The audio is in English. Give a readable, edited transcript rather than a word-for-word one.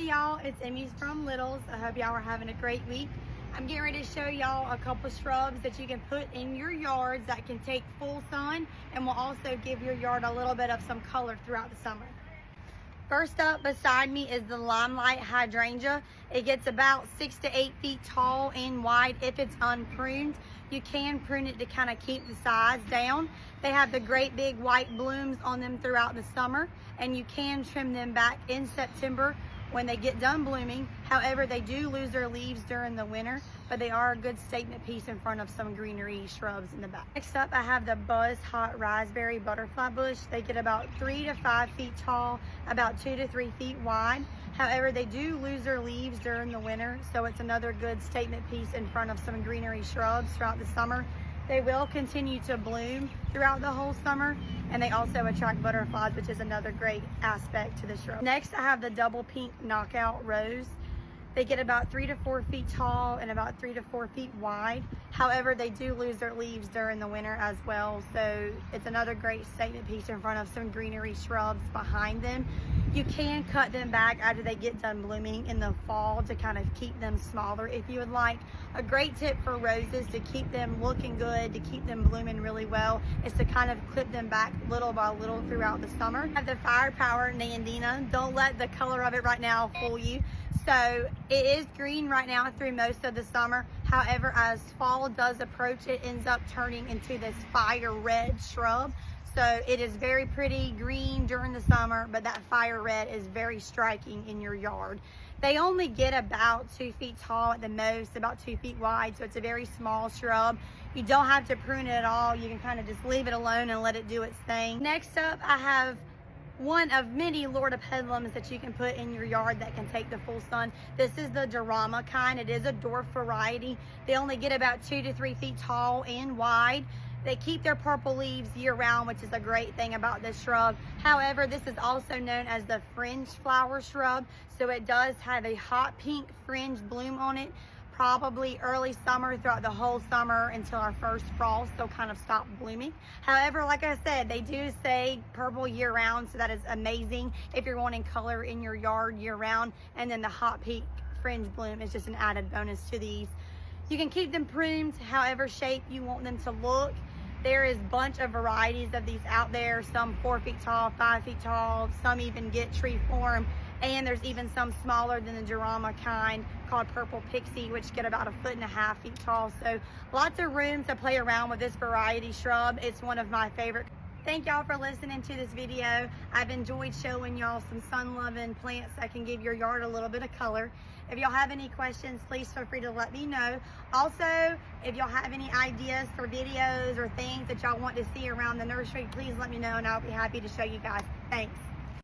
Hey y'all, it's Emmy's from Littles. I hope y'all are having a great week. I'm getting ready to show y'all a couple shrubs that you can put in your yards that can take full sun and will also give your yard a little bit of some color throughout the summer. First up beside me is the limelight hydrangea. It gets about 6 to 8 feet tall and wide if it's unpruned. You can prune it to kind of keep the size down. They have the great big white blooms on them throughout the summer, and you can trim them back in September when they get done blooming. However, they do lose their leaves during the winter, but they are a good statement piece in front of some greenery shrubs in the back. Next up, I have the Buzz Hot Raspberry Butterfly Bush. They get about 3 to 5 feet tall, about 2 to 3 feet wide. However, they do lose their leaves during the winter, so it's another good statement piece in front of some greenery shrubs throughout the summer. They will continue to bloom throughout the whole summer, and they also attract butterflies, which is another great aspect to the shrub. Next, I have the double pink knockout rose. They get about 3 to 4 feet tall and about 3 to 4 feet wide. However, they do lose their leaves during the winter as well, so it's another great statement piece in front of some greenery shrubs behind them. You can cut them back after they get done blooming in the fall to kind of keep them smaller if you would like. A great tip for roses to keep them looking good, to keep them blooming really well, is to kind of clip them back little by little throughout the summer. I have the Firepower Nandina. Don't let the color of it right now fool you. So it is green right now through most of the summer. However, as fall does approach, it ends up turning into this fire red shrub. So it is very pretty green during the summer, but that fire red is very striking in your yard. They only get about 2 feet tall at the most, about 2 feet wide, so it's a very small shrub. You don't have to prune it at all. You can kind of just leave it alone and let it do its thing. Next up, I have one of many Lord of Headlands that you can put in your yard that can take the full sun. This is the Dorama kind. It is a dwarf variety. They only get about 2 to 3 feet tall and wide. They keep their purple leaves year round, which is a great thing about this shrub. However, this is also known as the fringe flower shrub. So it does have a hot pink fringe bloom on it, probably early summer throughout the whole summer until our first frost. They'll kind of stop blooming. However, like I said, they do stay purple year round, so that is amazing if you're wanting color in your yard year round. And then the hot pink fringe bloom is just an added bonus to these. You can keep them pruned however shape you want them to look. There is a bunch of varieties of these out there, some 4 feet tall, 5 feet tall, some even get tree form, and there's even some smaller than the Dorama kind called Purple Pixie, which get about 1.5 feet tall. So lots of room to play around with this variety shrub. It's one of my favorite. Thank y'all for listening to this video. I've enjoyed showing y'all some sun-loving plants that can give your yard a little bit of color. If y'all have any questions, please feel free to let me know. Also, if y'all have any ideas for videos or things that y'all want to see around the nursery, please let me know and I'll be happy to show you guys. Thanks.